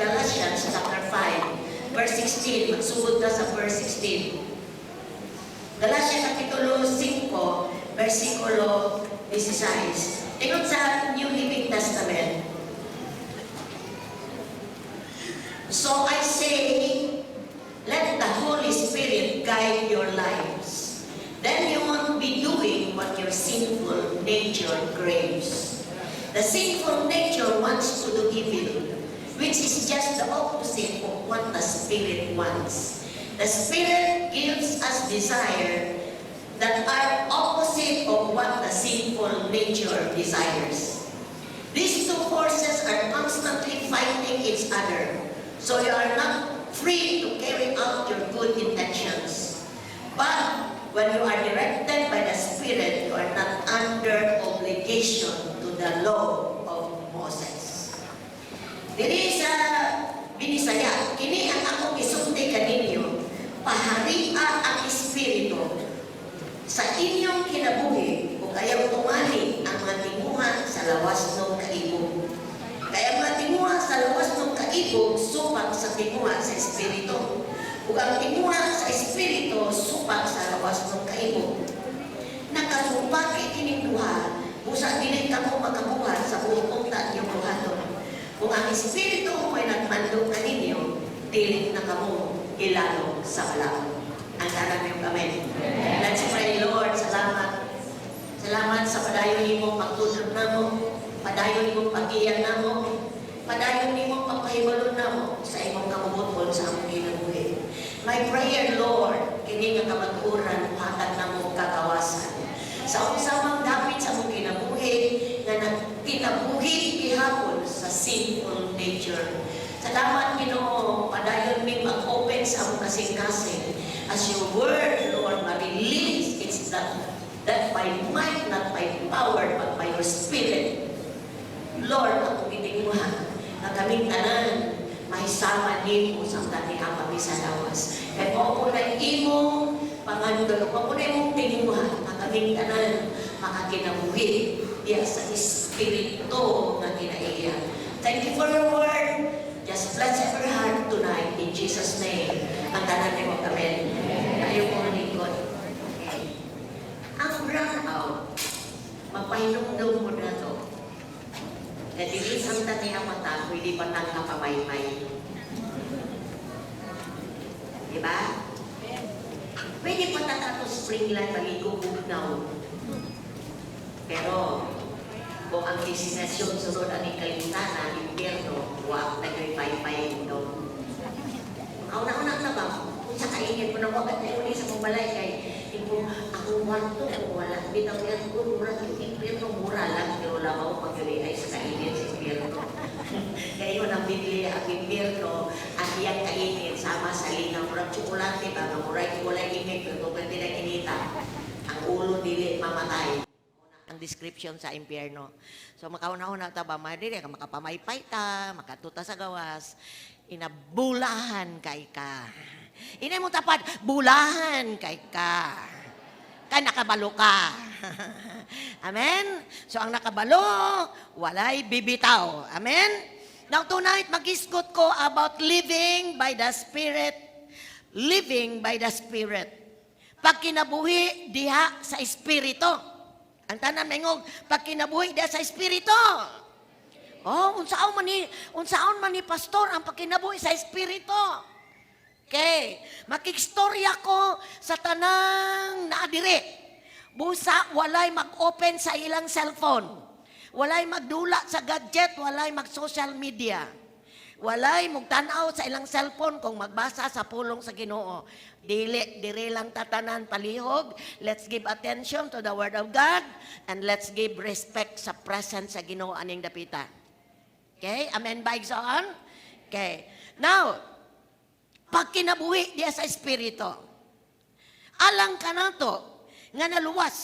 Galatians chapter 5, verse 16. Magsugod ka sa verse 16. Galatia Kapitulo 5, versikulo 16. Tingnan sa New Living Testament. So I say, let the Holy Spirit guide your lives. Then you won't be doing what your sinful nature craves. The sinful nature wants to do evil, which is just the opposite of what the Spirit wants. The Spirit gives us desire that are opposite of what the sinful nature desires. These two forces are constantly fighting each other, so you are not free to carry out your good intentions. But when you are directed by the Spirit, you are not under obligation to the law of Moses. Diri sa Binisaya, kini ang akong isulti kaninyo, paharia ang Espiritu sa inyong kinabuhi kung ayaw tumani ang mga tinguha sa lawas ng kaibog. Kaya mga tinguha sa lawas ng kaibog, supak sa tinguha sa Espiritu. Kung ang tinguha sa Espiritu, supak sa lawas ng kaibog. Nakasupaki kining duha, busa dili ka mo makabuhat sa buong niyong buhaton. Kung ang Espiritu mo'y nagmandong kaninyo, dili na kamo ilalo sa balao. Ang daran niyong kami. Let's pray, Lord. Salamat. Salamat sa padayon mo pagtulog na mo, padayon mo pag-iyan na mo, padayon mo pagpahibalon na mo sa imong kamubutol sa among kinabuhi. My prayer, Lord, kini nga kamaturan, hatag na mo kagawasan. Sa usamang dapit sa among kinabuhi, nga nagkinabuhi ihapon sa sinful nature. Salamat, Ginoo, padayon mi mag-open sa among kasing-kasing. As your word, Lord, ma-release, it's that by might, not by power, but by your Spirit. Lord, ako gitinguhan na kaming tanan, mahisama nimo sa tani kami sa lawas. Kaya po na imong pangandol, po na imong tinguhan na kaming tanan, makakinabuhi diya sa Espiritu na kinaiya. Thank you for your word. Just bless every heart tonight in Jesus' name. Ang tanan mo kami. Ayaw mo manikot. Ang brownout, magpahinong-dong mo na to. Nadilisang tani ang mata, pwede pa nang kapamaypay. Diba? Pwede pa natato springland, maligo-bugnaw. Pero, kung ang destinasyon sunod ang ikalimtanan, impyerno, huwag nag-pay-pay daw. Kauna-una na ba? Kung sa kaingin ko na wakit na uli sa mabalay kay akong warto, wala. Bitaw yan ko, mura yung impyerno, mura lang. Pero lamaw pag-uli ay sa kaingin sa impyerno. Kaya yun ang bibili ang impyerno at iyang kaingin sama sa linaw. Murang tsukulante ba? Muray ingin, pero pwede na kinita. Ang ulo dili mamatay. Ang description sa impyerno. So makauna-una ta ba, madiri ka makapamaypay ta, makatuta sa gawas, inabulahan kay ka. Inay mo tapad, bulahan kay ka. Kay nakabalo ka. Amen? So ang nakabalo, walay bibitaw. Amen? Now tonight, mag-iskot ko about living by the Spirit. Living by the Spirit. Pag kinabuhi, diha sa Espiritu. Ang tanan mengog pag kinabuhi diha sa Espiritu. Oh, unsaon man ni pastor ang pagkinabuhi sa Espiritu. Okay, makikstorya ko sa tanang naadire. Busa walay mag-open sa ilang cellphone. Walay magdula sa gadget, walay mag-social media. Walay magtanaw sa ilang cellphone kung magbasa sa pulong sa Ginoo. Dire lang tatanan palihog. Let's give attention to the Word of God and let's give respect sa presence sa Ginoo aning dapita. Okay? Amen ba igsoon? Okay. Now, pag kinabuhi diya sa Espiritu, alang ka na to, nga naluwas,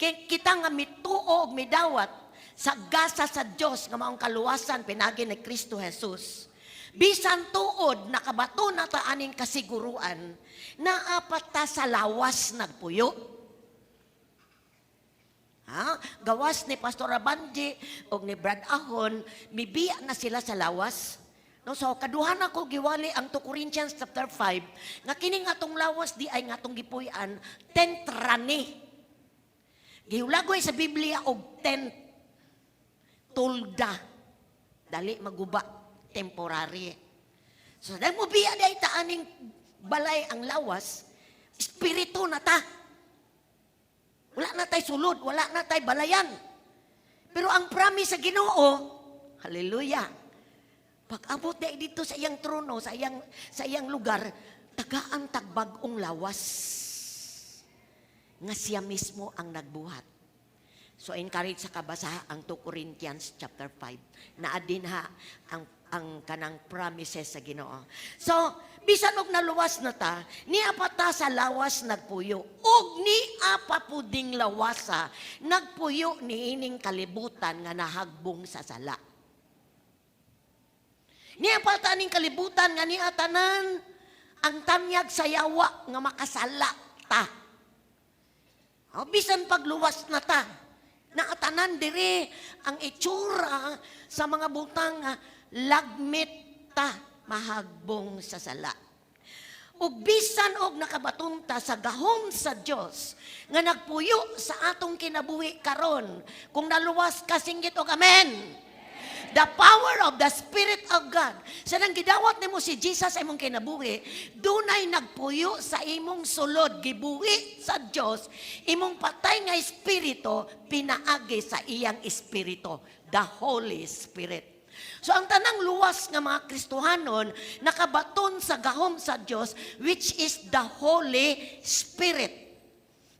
kita nga mituog, midawat, sa gasa sa Diyos nga maong kaluwasan pinagi ni Kristo Jesus. Bisan tuod nakabato na ta aning kasiguruan na apat ta sa lawas nagpuyo. Gawas ni Pastor Abanji o ni Brad Ahon, mibiya na sila sa lawas. No, so kaduha na ko giwali ang 2 Corinthians chapter 5 nga kini nga atong lawas di ay nga atong gipuy-an tent rani. Giulagoy sa Biblia og tent tulda dali maguba temporary. So dahil mo biya day taaning balay ang lawas, espiritu na ta. Wala na tay sulod, wala na tay balayan. Pero ang promise sa Ginoo, hallelujah. Pag abot day dito sa iyang trono, sa iyang lugar, tagaan tagbag-ong lawas. Nga siya mismo ang nagbuhat. So encourage sa kabasa ang 2 Corinthians chapter 5. Naadin ha ang kanang promises sa Ginoo. So, bisan og naluwas na ta, niya pa ta sa lawas nagpuyo. Og ni apa puding lawasa, nagpuyo ni ining kalibutan nga nahagbong sa sala. Niya pa ta ning kalibutan nga niya tanan ang tanyag sa yawa nga makasala ta. O, bisan pagluwas na ta, naatanan dire ang itsura sa mga butang nga lagmit ta mahagbong sa sala. Ug bisan og nakabatunta sa gahom sa Dios nga nagpuyo sa atong kinabuhi karon kung naluwas ka singgit og amen. The power of the Spirit of God. Sa nang gidawat nimo si Jesus sa imong kinabuhi, dunay nagpuyo sa imong sulod, gibuhi sa Dios, imong patay nga espiritu pinaagi sa iyang espiritu, the Holy Spirit. So ang tanang luwas nga mga Kristohanon nakabaton sa gahom sa Dios, which is the Holy Spirit.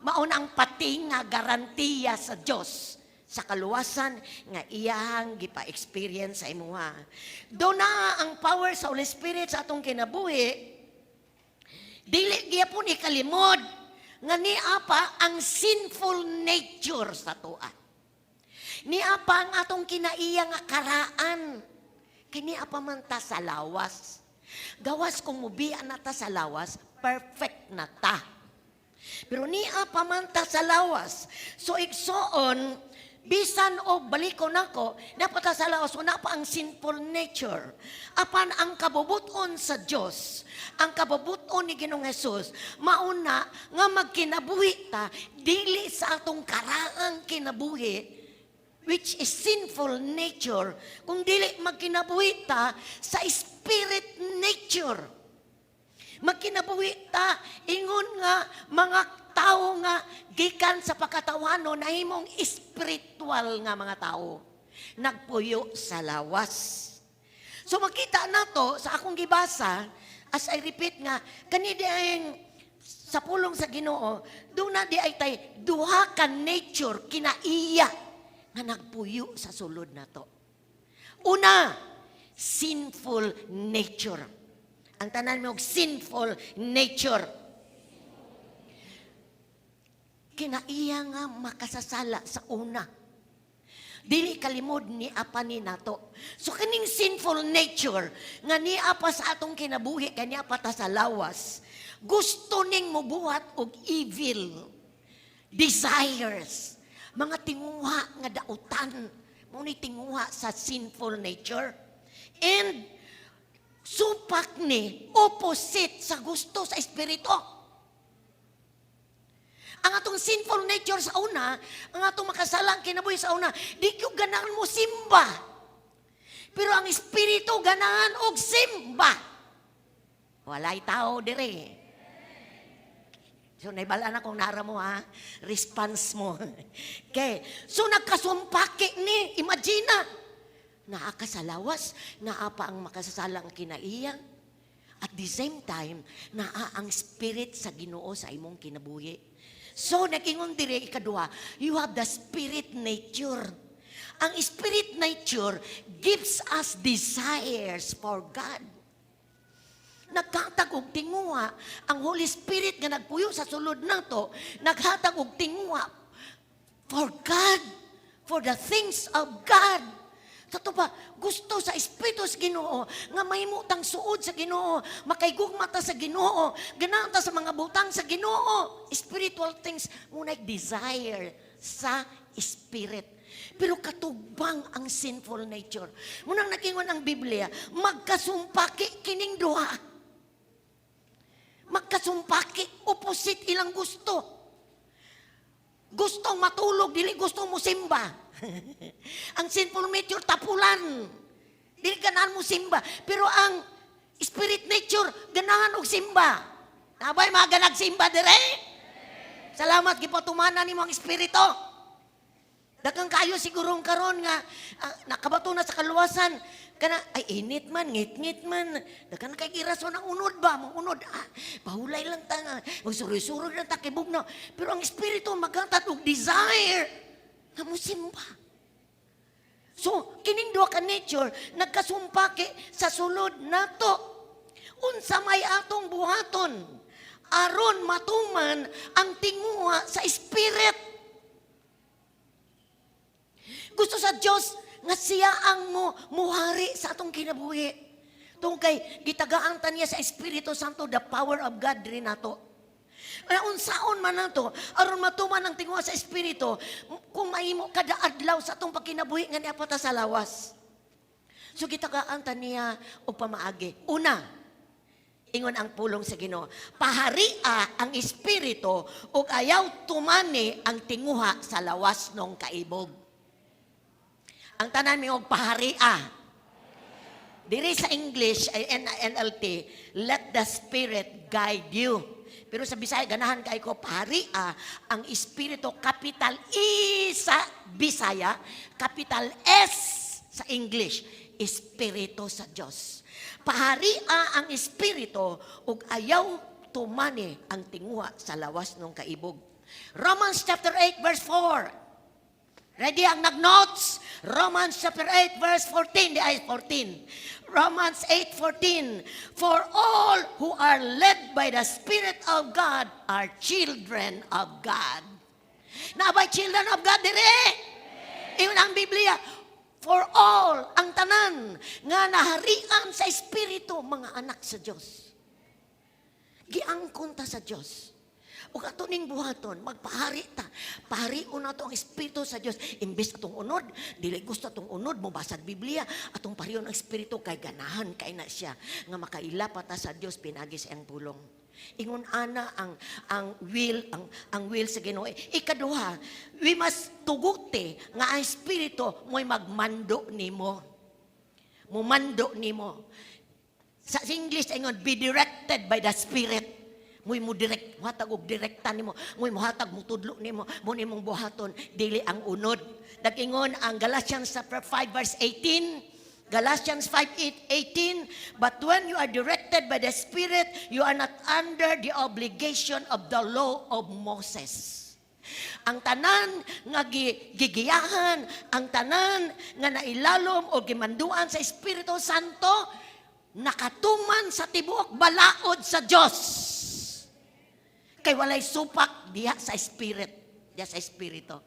Mao na ang pati nga garantiya sa Dios sa kaluwasan nga iyang gipa-experience sa imuha. Do na ang power sa Holy Spirit sa atong kinabuhi, dili gyapon ikalimod nga ni apa ang sinful nature sa tuwa. Ni apa ang atong kinaiya nga karaan. Kini apa man ta sa lawas. Gawas kung mubian na ta sa lawas, perfect na ta. Pero ni apa man ta sa lawas. So igsoon, bisan o baliko nako, napata sa lawas, wala pa ang sinful nature. Apan ang kabubuton sa Diyos, ang kabubuton ni Ginoong Jesus, mauna nga magkinabuhi ta, dili sa atong karaang kinabuhi, which is sinful nature, kung dili magkinabuhi ta sa spirit nature. Magkinabuhi ta, ingon nga mga tao nga gikan sa pagkatawano na himong spiritual nga mga tao. Nagpuyo sa lawas. So makita nato sa akong gibasa, as I repeat nga, kanidi ay sa pulong sa Ginoo, doon na di ay tay duha ka nature kinaiya nga nagpuyo sa sulod nato. Una, sinful nature. Ang tanan mo, sinful nature. Kinaiya nga makasasala sa una. Dili kalimod ni apa ni nato. So kaning sinful nature, nga ni apa sa atong kinabuhi, kani apa ta sa lawas, gusto ning mubuhat og evil, desires, mga tinguha nga dautan, mo ni tinguha sa sinful nature. And supak ni opposite sa gusto sa espiritu. Ang atong sinful nature sa una, ang atong makasalang kinabuhi sa una, di ko ganahan mo simba. Pero ang espiritu ganahan og simba. Walay tao dire. So naibala na kung nara mo ha, response mo. Okay. So nagkasumpaki ni, imagine na, naa ka sa lawas, naa pa ang makasasalang kinaiya. At the same time, naa ang spirit sa Ginoo sa imong kinabuhi. So, nag-ingon dire ikaduha, you have the spirit nature. Ang spirit nature gives us desires for God. Naghatag og tinguha, ang Holy Spirit nga nagpuyo sa sulod nato, naghatag og tinguha for God, for the things of God. Kato ba, gusto sa Espiritu sa Ginoo, nga mahimutang suod sa Ginoo, makaygugma ta sa Ginoo, ganahan ta sa mga butang sa Ginoo. Spiritual things, muna'y desire sa Spirit. Pero katubang ang sinful nature. Munang nagingon ang Biblia, magkasumpaki kining duha. Magkasumpaki, opposite ilang gusto. Gustong matulog, dili gustong mo simba. Ang sinful nature, tapulan. Dili ganahan mo simba. Pero ang spirit nature, ganahan og simba. Nabay mga ganag simba dire? Salamat, gipatumana ni mga espiritu. Dagang kayo sigurong karon nga nakabato na sa kaluwasan kana ay init man ngit-ngit man dagan kay irason ang unod ba mo unod pahulay lang ta nga magsurog-surog lang ta kay bugnaw pero ang espiritu maghatag og desire nga mosimba. So kining duha ka nature nagkasumpaki sa sulod nato unsa may atong buhaton aron matuman ang tinguha sa spirit. Gusto sa Diyos nga siya ang muhari sa atong kinabuhi. Tungkay gitagaan ta niya sa Espiritu Santo the power of God diri nato. Unsaon man nato aron matuman ang tinguha sa Espiritu kung mahimo kada adlaw sa atong pagkinabuhi nga niya sa lawas. So gitagaan ta niya og pamaagi. Una, ingon ang pulong sa Ginoo, paharia ang Espiritu ug ayaw tumani ang tinguha sa lawas nung kaibog. Ang tanan mi og paharia. Diri sa English ay NLT, let the Spirit guide you. Pero sa Bisaya ganahan kay ko paharia ang Espiritu capital E sa Bisaya, capital S sa English, Espiritu sa Dios. Paharia ang Espiritu ug ayaw tumani ang tinguha sa lawas ng kaibog. Romans chapter 8 verse 4. Ready ang nag-notes? Romans chapter 8 verse 14. Di ay 14. Romans 8:14. For all who are led by the Spirit of God are children of God. Naabay children of God dire? Iyon ang Biblia. For all, ang tanan, nga naharian sa Espiritu, mga anak sa Diyos. Giangkon ta sa Diyos. O katuning buhaton, magpahari ta. Pahariun na to ang Espiritu sa Diyos. Imbis atong unod, dili gusto atong unod, mubasad Biblia, atong pariyon ang Espiritu, kay ganahan kay na siya. Nga makailapa ta sa Diyos, pinagi sa iyang pulong. Ingon ana ang will sa Ginoo. Ikaduha, we must tuguti nga ang Espiritu mo'y magmando nimo. Mumando nimo. Sa English ingon, be directed by the Spirit. Mo'y mo direct, hatag og direkta nimo. Mo'y mo hatag mo tudlo nimo, mo nimong buhaton dili ang unod. Dagingon ang Galatians chapter 5 verse 18. Galatians 5:18, but when you are directed by the Spirit, you are not under the obligation of the law of Moses. Ang tanan nga gigiyahan, ang tanan nga nailalom o gimanduan sa Espiritu Santo, nakatuman sa tibuok balaod sa Dios. Kay walay supak diha sa Spirit, diha sa Espiritu.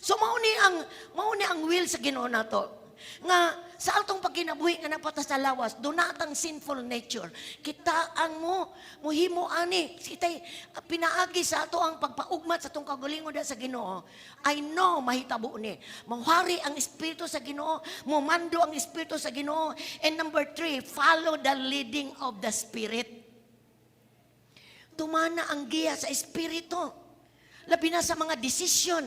So mauni ang will sa Ginoo nato. Nga sa atong pagkinabuhi nga napata sa lawas, dunatang sinful nature. Kita ang muhimo ani, kitay pinaagi sa ato ang pagpaugmat sa atong kagalingon sa Ginoo. I know mahitabo ni. Mauhari ang Espiritu sa Ginoo, mumando ang Espiritu sa Ginoo. And number 3, follow the leading of the Spirit. Tumana ang giya sa Espiritu. Labi na sa mga decision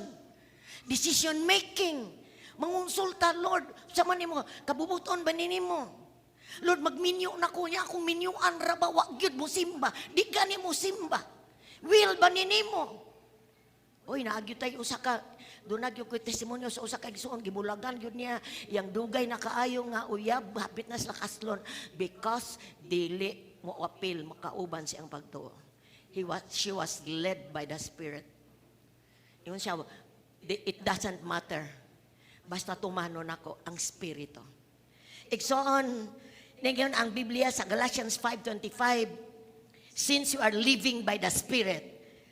making. Mangonsulta, Lord, sa man mo, kabubuton ba ninimo? Lord, magminyo na ko niya, akong minyuan raba, wag yun mo simba. Di gani mo simba. Will ba ninimo? Uy, naagyo tayo usa ka, doon nagyo ko testimonyo sa usa ka igsoon, gibulagan yun niya, yang dugay na kaayo nga uyab, hapit na sila kaslon, because dili mo apil, makauban siyang pagtuo. She was led by the Spirit. Yun siya, it doesn't matter. Basta tumano nako ang Espiritu. Igsoon, nagyon ang Biblia sa Galatians 5:25, since you are living by the Spirit,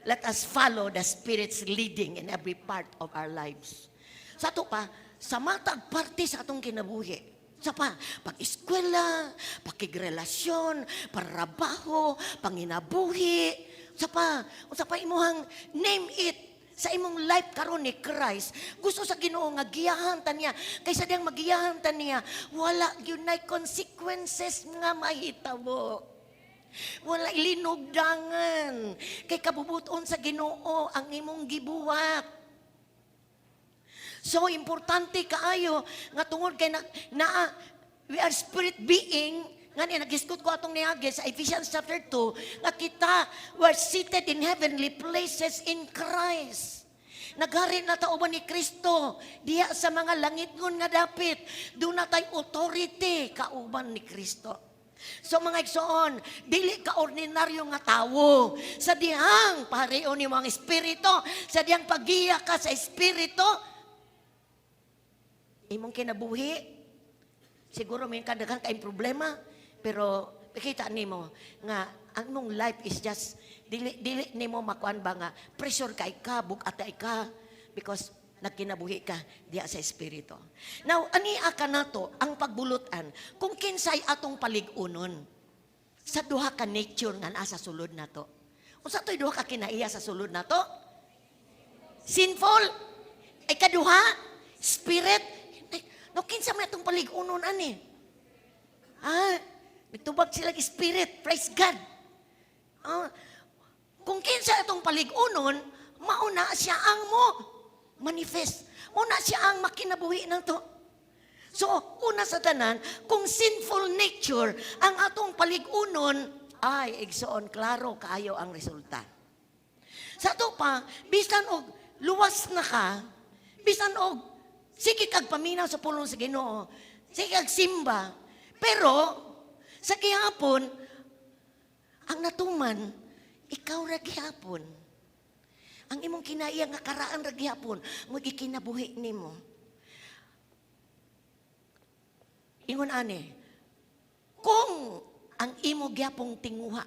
let us follow the Spirit's leading in every part of our lives. Sa ito pa, sa matag parte sa atong kinabuhi. Sa pa, pag-eskwela, pakigrelasyon, parabaho, panginabuhi. Sa pa imuhang name it. sa imong life karon ni Christ, gusto sa Ginoo nga giyahan ta niya. Kaysa diyang magiyahan ta niya, wala yun na consequences nga mahitabo. Wala ilinugdangan. Kay kabubuton sa Ginoo ang imong gibuhat. So, importante kaayo nga tungod kay we are spirit being, nga niya, nag-iskot ko atong niage sa Ephesians chapter 2, nga kita were seated in heavenly places in Christ. Naghari na tauban ni Kristo, diya sa mga langit ngun nga dapit, doon na tayo authority kauban ni Kristo. So mga igsoon, dili ka ordinaryo nga tawo. Sa dihang parion ni mga espiritu, sa dihang pagiya ka sa espiritu, imong kinabuhi, siguro may kadaghan kayong problema, pero nakita nimo nga ang mong life is just dili nimo makuan ba nga pressure kay ka bugatay ka because nagkinabuhi ka diya sa espiritu. Now ania ka nato ang pagbulutan kung kinsay atong paligunon sa duha ka nature nga naa sa sulod nato. Unsa toy duha ka kinaiya sa sulod nato? Sinful. Ikaduha, spirit. No kinsa may atong paligunon ani? Nagtubag sila spirit. Praise God. Kung kinsa itong paligunon, mauna siya ang mo manifest. Mauna siya ang makinabuhi ng to. So, una sa tanan, kung sinful nature ang atong paligunon, ay, igsoon, klaro, kaayo ang resulta. Sa ito pa, bisan og luwas na ka, bisan og, sige kag paminaw sa pulong sa Ginoo, sige kag simba, pero, sa gihapon, ang natuman, ikaw ra gihapon. Ang imong kinaiya nga karaan ra gihapon, mo gikinabuhi nimo. Ingon ani, kung ang imo gihapong tinguha,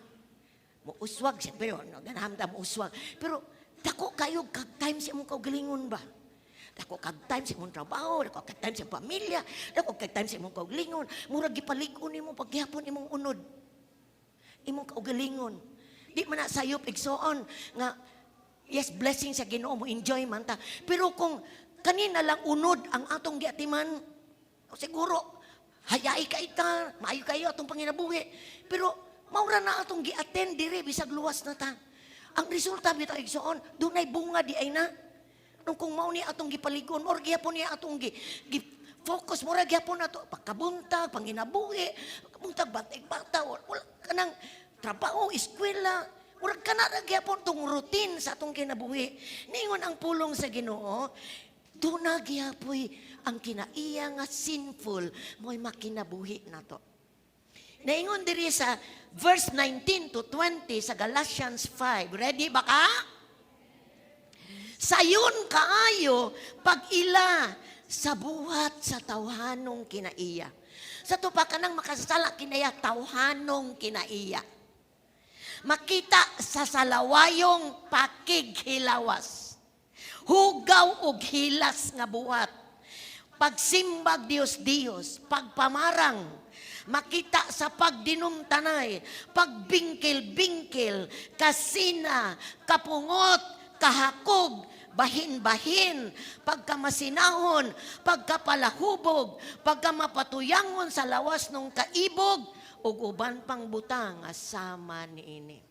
mo uswag siya, pero ganahamda mo uswag, pero dako kayo kag time sa imong kaugalingon ba? Dako kag time sa imong trabaho, dako kag time sa pamilya, dako kag time sa imong kaugalingon, murag gipalig-on nimo pag gihapon imong unod. Imong kaugalingon. Di man na sayop igsoon nga yes, blessing sa Ginoo mo enjoy man ta. Pero kung kanina lang unod ang atong giatiman, siguro hayai ka ita, maayo kayo atong panginabuhi. Pero maura na atong gi-attend dire bisag luwas na ta. Ang resulta bitaw igsoon, dunay bunga di ay na. Nung kung mao ni atong gipaligon or gihapon ni atong focus mo ra gihapon nato pagkabuntag, panginabuhi, buntag batay-bata, wala kanang trabaho, eskwela, wala kana ra gihapon tong routine sa atong kinabuhi. Ningon ang pulong sa Ginoo, do na gihapoy ang kinaiya nga sinful mo'y makinabuhi nato. Naingon diri sa verse 19 to 20 sa Galatians 5. Ready ba ka? Sayon kaayo pag-ila sa buhat sa tawhanong kinaiya. Sa tupa ka nang makasala kinaya tawhanong kinaiya. Makita sa salawayong pakighilawas. Hugaw og hilas nga buhat. Pagsimbag Dios-Dios, pagpamarang, makita sa pagdinumtanay, pagbingkil-bingkil, kasina, kapungot, kahakog, bahin-bahin, pagkamasinahon, pagkapalahubog, pagkamapatuyangon sa lawas ng kaibog, ug uban pang butang asama niini.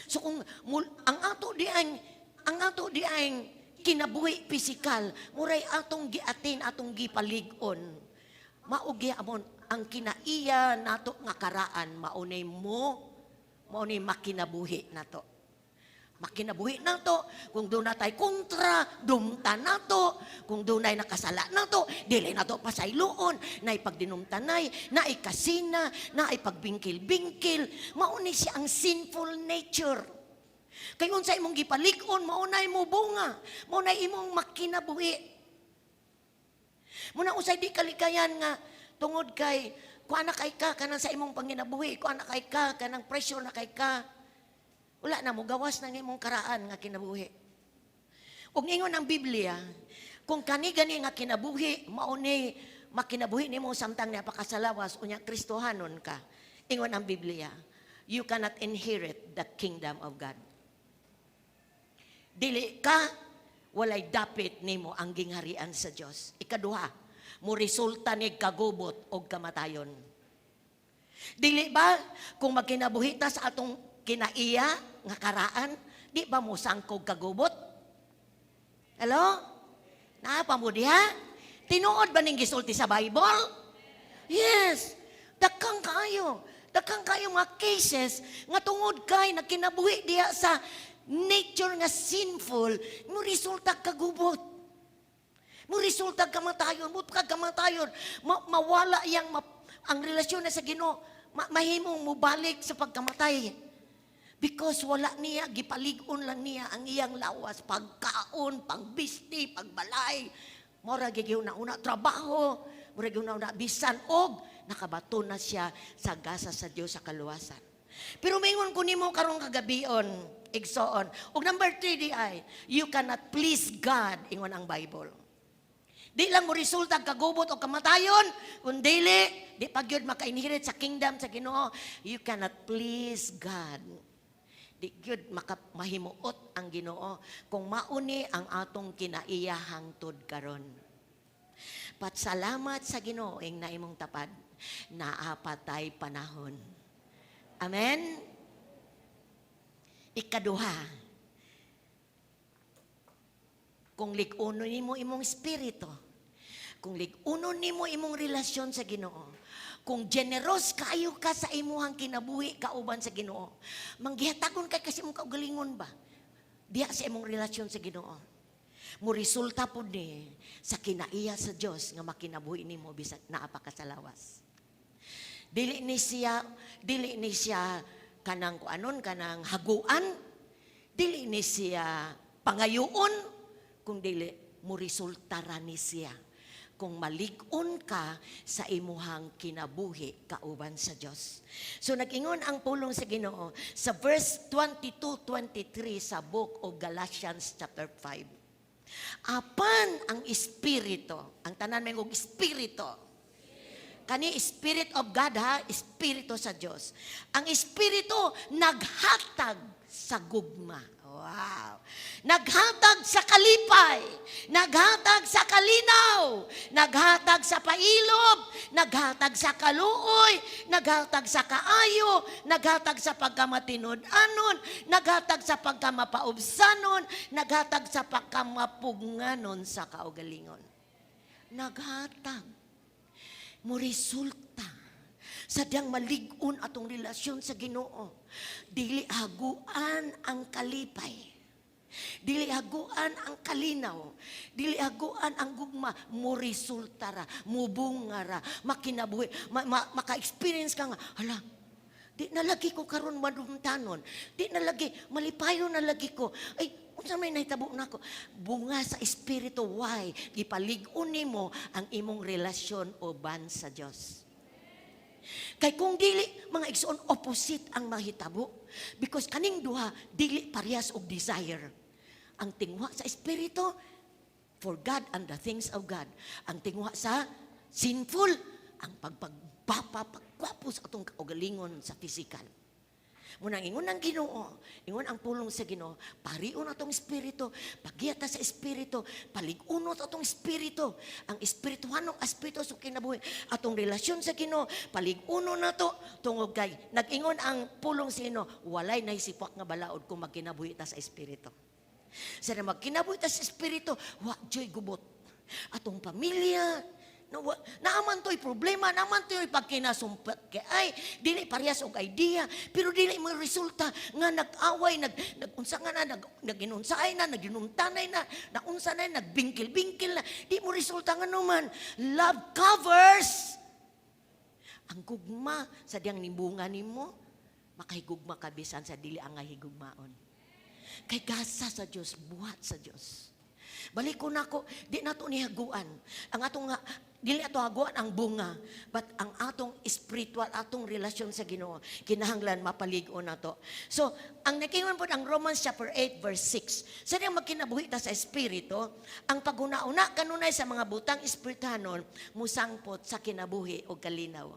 So kung ang ato di ang kinabuhi pisikal, muray atong giatin, atong gipalig-on. Maugi amon ang kinaiya nato nga karaan, maunay makinabuhi nato. Makinabuhi nato, kung doon natay kontra, dumta nato, kung doon ay nakasala nato, dili nato pasayloon, na ipagdinumtanay, na ikasina, na ipagbingkil-bingkil, maunay siya ang sinful nature. Kaya unsa imong gipalig-on, maunay mo bunga, maunay imong makinabuhi. Muna usay di kalikayan nga, tungod kay, kuha na kay ka, kanang sa imong panginabuhi, kuha na kay ka, kanang pressure na kay ka, wala na mo, gawas na imong karaan nga kinabuhi. Ug ingon ang Biblia, kung kani-gani nga kinabuhi, mauni makinabuhi nimo samtang napakasalawas, unya Kristohanon ka. Ingon ang Biblia, you cannot inherit the kingdom of God. Dili ka, walay dapit nimo ang gingharian sa Dios. Ikaduha, mo resulta ni kagubot o kamatayon. Dili ba, kung magkinabuhita sa atong kinaiya, nga karaan, di ba mo sangkog kagubot? Hello? Naapa mo diha? Tinuod ba ning gisulti sa Bible? Yes. Dakang kayo. Dakang kayo mga cases nga tungod kay nagkinabuhi diha sa nature nga sinful, mo resulta kagubot. Mo resulta kamatayon, mo kamatayon, mawala yang ang relasyon na sa Ginoo, mahimong mo balik sa pagkamatay. Because wala niya, gipalig-on lang niya ang iyang lawas, pagkaon, pangbisti, pagbalay. Mura gigiw na una trabaho, mura gigiw na una bisan, og nakabato na siya sa gasa sa Dios sa kaluwasan. Pero mingon ko nimo karong kagabion, igsoon. Og number 3 di ay, you cannot please God, ingon ang Bible. Di lang mo resulta kagubot o kamatayon, kundi di pagyud maka-inherit sa kingdom sa Ginoo. You cannot please God. Di gyud mahimuot ang Ginoo kung mauni ang atong kinaiya hangtod karon. Patsalamat sa Ginoo ing naimong tapad, naapatay panahon. Amen. Ikaduha, kung lig-uno nimo imong espiritu, kung lig-uno nimo imong relasyon sa Ginoo, kung generous kayo ka sa imuhang kinabuhi kauban sa Ginoo, manggihatagon kay kasi imong kaugalingon ba? Diha sa imong relasyon sa Ginoo. Mo resulta pud ni sa kinaiya sa Dios nga makinabuhi nimo bisan naa pa ka sa lawas. Dili ni siya kanang kuanon, kanang haguan, dili ni siya pangayoon, kung dili mo resulta ra ni siya kung malig-on ka sa imuhang kinabuhi kauban sa Dios. So nag-ingon ang pulong sa Ginoo sa verse 22-23 sa book of Galatians chapter 5. Apan ang espiritu, ang tanan may og espiritu, kani Spirit of God ha, Espiritu sa Diyos. Ang Espiritu naghatag sa gugma. Wow. Naghatag sa kalipay, naghatag sa kalinaw, naghatag sa pailob, naghatag sa kaluoy, naghatag sa kaayo, naghatag sa pagkamatinud-anon, naghatag sa pagkamapaubsanon, naghatag sa pagkamapugnganon sa kaugalingon. Naghatag. Mo resulta sa diyang malig-on atong relasyon sa Ginoo. Dili haguan ang kalipay. Dili haguan ang kalinaw. Dili haguan ang gugma. Mo resulta ra, mo bunga ra, makinabuhi, maka-experience ka nga, hala, di nalagi ko karon madumtanon. Di nalagi, malipayo nalagi ko. Ay, unsa may nahitabo nako? Bunga sa espiritu. Why? Gipalig-on nimo ang imong relasyon uban sa Dios. Kay kung dili mga igsoon opposite ang mahitabo, because kaning duha dili parehas og desire. Ang tingwa sa espiritu for God and the things of God. Ang tingwa sa sinful ang pagkwapo sa atong kaugalingon sa physical. Munang ingon ang Ginoo, ingon ang pulong sa Ginoo, pariun atong espiritu, pagyata sa espiritu, palig-unot atong espiritu, ang espirituhanong aspecto sa kinabuhi, atong relasyon sa Ginoo, palig-uno na to, tungod kay, nag-ingon ang pulong sa Ginoo, walay naisipak nga balaod kung magkinabuhi ta sa espiritu. Sa magkinabuhi ta sa espiritu, wa joy gubot. Atong pamilya, naaman to'y problema, naaman to'y pagkinasumpat kay ay, dili parehas og idea, pero dili mo resulta nga nag-away, nag-unsa nga na, nag-inunsay na, nag-inumtanay na, naunsa na, nagbingkil-bingkil na, di mo resulta nga naman. Love covers. Ang gugma, sa diyang nimbunga nimo, makahigugma kabisan sa dili ang higugmaon. Kay gasa sa Diyos, buhat sa Diyos. Balik ko na ko, di na ito nihaguan. Ang atong dili ato haguan ang bunga, but ang atong spiritual, atong relasyon sa Ginoo, kinahanglan mapalig-on nato. So, ang nakingon po ang Romans chapter 8 verse 6. Sa diyang magkinabuhi ta sa espiritu, ang paguna-una kanunay sa mga butang espiritanon, musangpot sa kinabuhi o kalinaw.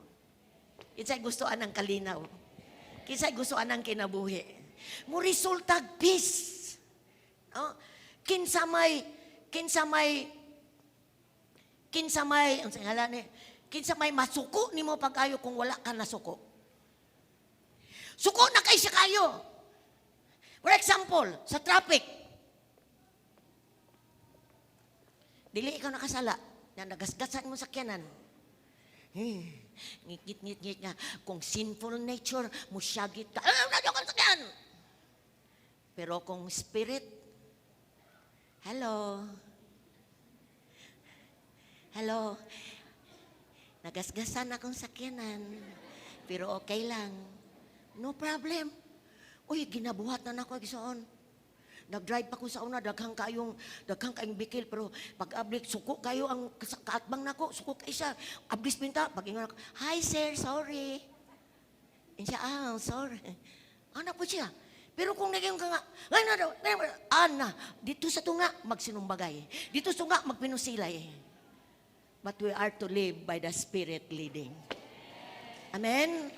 Kinsay gustoan ang kalinaw? Kinsay gustoan ang kinabuhi? Mo resulta peace. Oh, kinsa may ang ngalan ni kinsa may masuko nimo pag-ayo kung wala ka nasuko. Suko na kay siya kayo. For example, sa traffic. Dili ikaw nakasala, na nagasgasan mo sa sakyanan. Ngit-ngit nga, kung sinful nature, musyagit ka, nadyo ka sakyan! Pero kung spirit, hello, nagasgasan akong sakyanan, pero okay lang, no problem. Uy, ginabuhat na ako igsoon. Nag-drive pa ko sa una, daghang kayong bikil, pero pag-ablik, suko kayo ang kaatbang nako, suko kayo siya. Ablis pinta, pag-ingon ako, hi sir, sorry. And siya, sorry. Anak po siya. Pero kung naging ka nga, ana, dito sa tunga, magsinumbagay. Dito sa tunga, magpinusilay. But we are to live by the Spirit leading. Amen?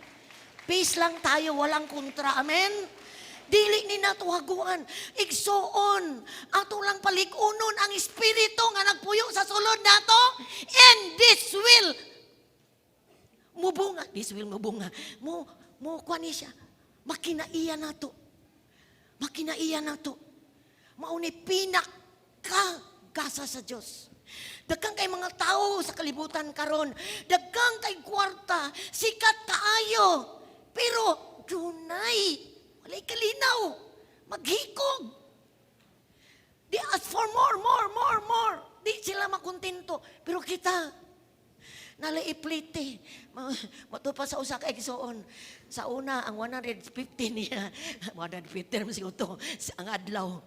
Peace lang tayo, walang kontra. Amen? Dili ni nato haguan, igsuon, ato lang palikunon ang Espiritu nga nagpuyo sa sulod nato, and this will mubunga. Mo kuani siya, makinaiya nato. Mauni pinakagasa sa Dios. Daghang kay mga tao sa kalibutan karon, daghang kay kwarta, sikat kaayo, pero dunay walay kalinaw, maghikog. They ask for more. Di sila makontento. Pero kita, nalaiplite. Mato pa sa usa ka igsoon. Sa una, ang 150 niya, 150 naman siya ito, ang adlaw.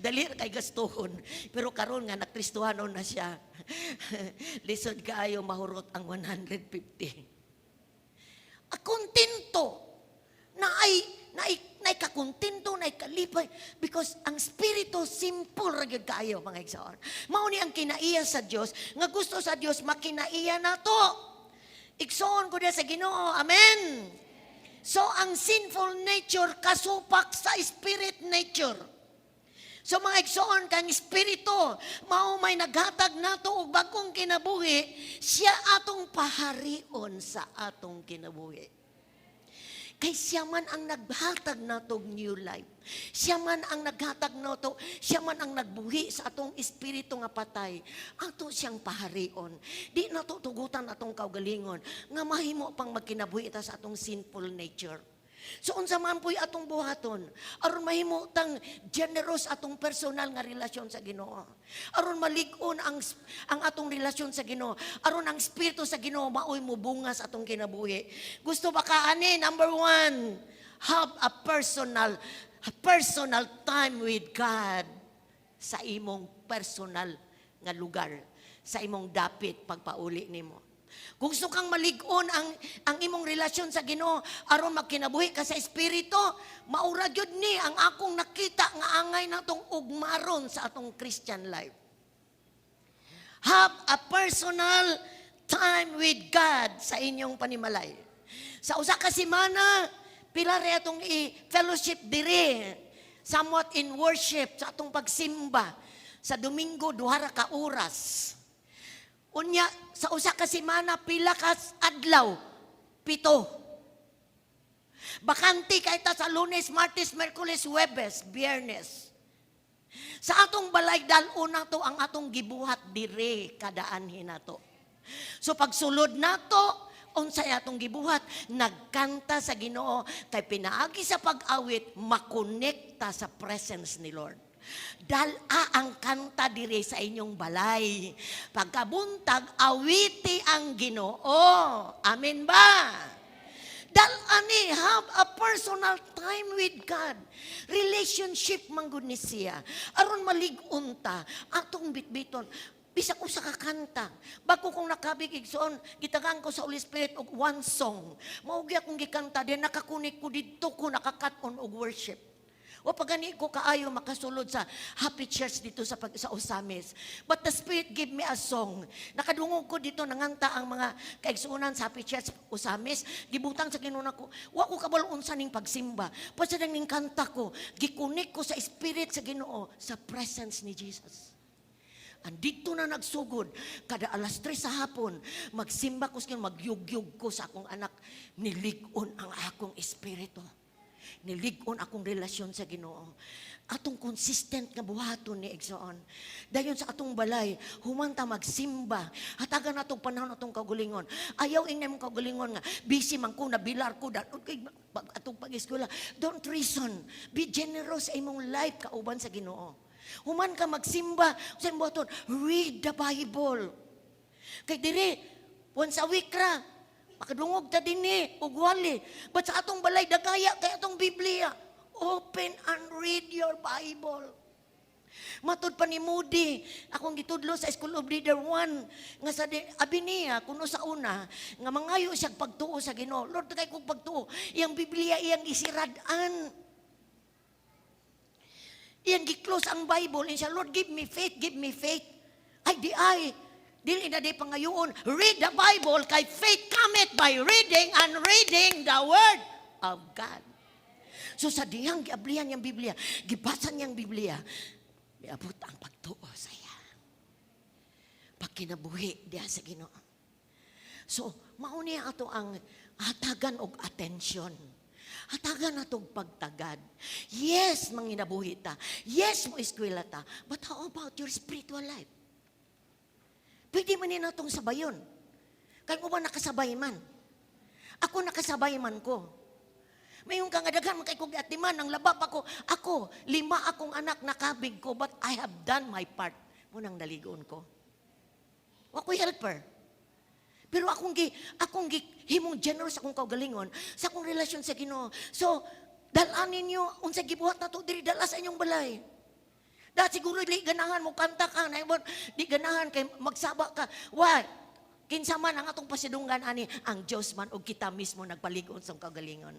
Dali kay gastuhon. Pero karon nga nakristuhanon na siya. Lisod kaayo mahurot ang 150. Kontento na ay kakontento, na ay kalipay. Because ang Espiritu, simple ragyod kayo, mga igsoon. Mauni ang kinaiya sa Diyos, nga gusto sa Diyos, makinaiya na to. Igsoon ko sa Ginoo, amen? So, ang sinful nature, kasupak sa spirit nature. So, mga igsoon, kang Espiritu, mao may naghatag nato og bagong kinabuhi, siya atong paharion sa atong kinabuhi. Kay siya man ang naghatag natong new life. Siya man ang naghatag nato, siya man ang nagbuhi sa atong espiritu nga patay. Ato siyang paharion. Di nato tugutan atong kaugalingon nga mahimo pang magkinabuhi ta sa atong sinful nature. So unsa man po'y atong buhaton, aron mahimo tang generous atong personal nga relasyon sa Ginoo. Aron malig-on ang atong relasyon sa Ginoo. Aron ang espiritu sa Ginoo maoy mubunga sa atong kinabuhi. Gusto ba ka ani? Number 1, have a personal time with God sa imong personal nga lugar, sa imong dapit pagpauli nimo. Kung gusto kang malig-on ang imong relasyon sa Ginoo aron magkinabuhi ka sa espiritu, maura gyud ni ang akong nakita nga angay natong ugmaron sa atong Christian life. Have a personal time with God sa inyong panimalay. Sa usa ka semana, pila ra atong i-fellowship diri, somewhat in worship sa atong pagsimba. Sa Domingo, 2 ra ka oras. Unya, sa usa ka semana, pila ka adlaw, 7. Bakante kay ta sa Lunes, Martes, Merkules, Huwebes, Biyernes. Sa atong balay dal-o na to ang atong gibuhat dire kadaanhin nato. So pagsulod nato, unsay atong gibuhat, nagkanta sa Ginoo kay pinaagi sa pag-awit, makonekta sa presence ni Lord. Dala ang kanta dire sa inyong balay. Pagkabuntag, awiti ang Ginoo. Amen ba? Dalani, have a personal time with God. Relationship manggod ni siya. Aron malig-unta, atong bitbiton. Bisag usa ka kanta. Bago kong nakabig igsoon, gitagaan ko sa Holy Spirit og one song. Maugi akong gikanta, din nakakunik ko dito ko nakakat-on og worship. O pagani ko kaayo makasulod sa Happy Church dito sa Osamis. But the Spirit give me a song. Nakadungog ko dito nanganta ang mga kaigsuunan sa Happy Church Osamis. Gibutang sa Ginoo nako. Wa ko kabalo unsa ning pagsimba. Pasa ning kanta ko, gikunik ko sa Spirit sa Ginoo sa presence ni Jesus. Andito na nagsugod, kada alas 3 sa hapon, magsimba ko sa magyugyug ko sa akong anak, nilig-on ang akong espiritu. Nilig-on akong relasyon sa Ginoo. Atong consistent nga buhaton ni Igsoon. Dayon sa atong balay, humanta magsimba. Hatagan atong panahon atong kaugalingon. Ayaw ingay mong kaugalingon nga, busy man ko, nabilar ko, atong pag-eskwela. Don't reason. Be generous sa imong life kauban sa Ginoo. Human ka magsimba, sa imong buhaton, read the Bible. Kay diri, once a week ra, makadungog ta dinhi ug wali. But sa atong balay dagaya kay atong Biblia. Open and read your Bible. Matud pa ni Moody, akong gitudlo sa School of Leader 1, nga sa abi niya, kuno sa una, nga mangayo siya pagtuo sa Ginoo. Lord, kay kong pagtuo, iyang Biblia, iyang isiradan. Iyang gi-close ang Bible, and siya, Lord, give me faith, give me faith. Ay, dili na di pangayoon. Read the Bible, kay faith cometh by reading and reading the Word of God. So sa diyang giablihan niyang Biblia, gibasan niyang Biblia, miabot ang pagtuo sa iya. Pagkinabuhi diya sa Ginoo. So, mauni ato ang hatagan og atensyon. Hatagan atong pagtagad. Yes, manginabuhi ta. Yes, mo eskwela ta. But how about your spiritual life? Pwede man natong sabayon. Kaya mo ba nakasabay man? Ako nakasabay man ko. Mayroon kang adagan, kay kong atiman, ang labab ako. Ako, 5 akong anak nakabig ko, but I have done my part. Munang naligoon ko. Ako'y helper. Pero akong himong generous akong kaugalingon sa akong relasyon sa Ginoo. So, dalan ninyo, unsa gibuhat na to, diri dala sa inyong balay. Dahil siguro di ganahan mo kanta ka, di ganahan kay magsaba ka. Why? Kinsa man ang atong pasidunggan ani, ang Dios man o kita mismo nagpaligon sa kaugalingon.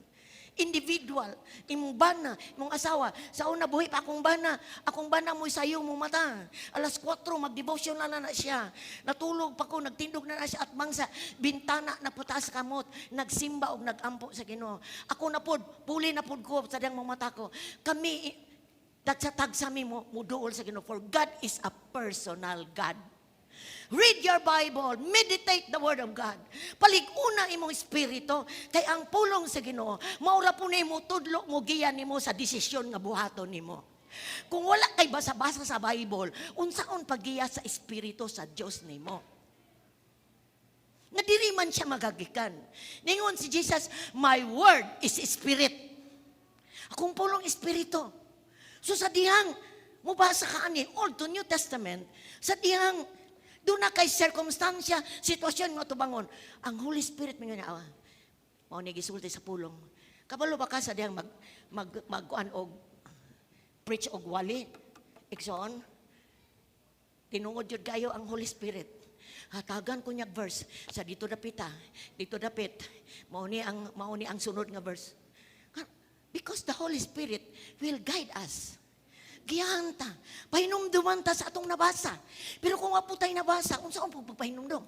Individual, imong bana, imong asawa. Sa una buhi pa akong bana mo sayo mo mata. Alas 4 magdevotion na siya. Natulog pa ko, nagtindog na siya at mangsa bintana na putas kamot, nagsimba og nagampo sa Ginoo. Ako na pod, puli na pod ko sa diyang mga mata ko. Kami tagsami mo muduol sa Ginoo, for God is a personal God. Read your Bible, meditate the Word of God. Palig-una imong espiritu, kay ang pulong sa Ginoo, maura po na imo tudlo mo giyan nimo sa desisyon nga buhaton nimo. Kung wala kay basa-basa sa Bible, unsaon paggiya sa espiritu sa Dios nimo? Nga diri man siya magagikan. Ningon si Jesus, my word is spirit. Akong pulong espiritu. So sa dihang mubasa ka ani Old to New Testament, sa dihang doon na kay circumstansya, sitwasyon mo tubangon. Ang Holy Spirit mo nga mao ni gisulti sa pulong. Kabalo ba ka sa diyang magkuan og preach og wali? Ikson, tinungod yun kayo ang Holy Spirit. Hatagan ko niya verse sa dito dapit mao ni ang sunod nga verse. Because the Holy Spirit will guide us. Giyanta, pahinumduman ta sa atong nabasa. Pero kung wapo tayo nabasa, kung saan po pagpahinumdum?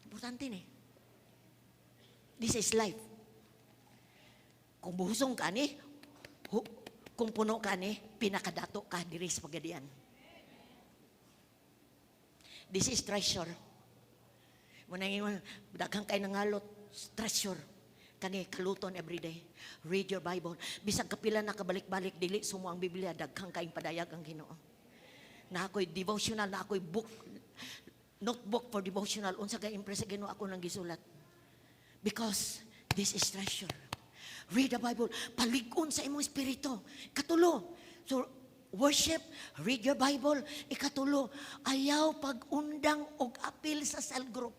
Importante ni. This is life. Kung buhusong ka ni, kung puno ka ni, pinakadato ka diri sa pagadian. This is treasure. Muna ngayon, daghang kay nangalot, treasure. Kani kaluton everyday. Read your Bible. Bisag kapila na kabalik-balik dili sumo ang Biblia, daghang kaing padayag ang Ginoo. Na ako'y devotional, na ako'y notebook for devotional. Unsa ka impress sa Ginoo ako nang gisulat. Because this is treasure. Read the Bible. Palig-on sa imong espiritu. Katulo. So, worship, read your Bible. Ikatulo, ayaw pag-undang og apil sa cell group.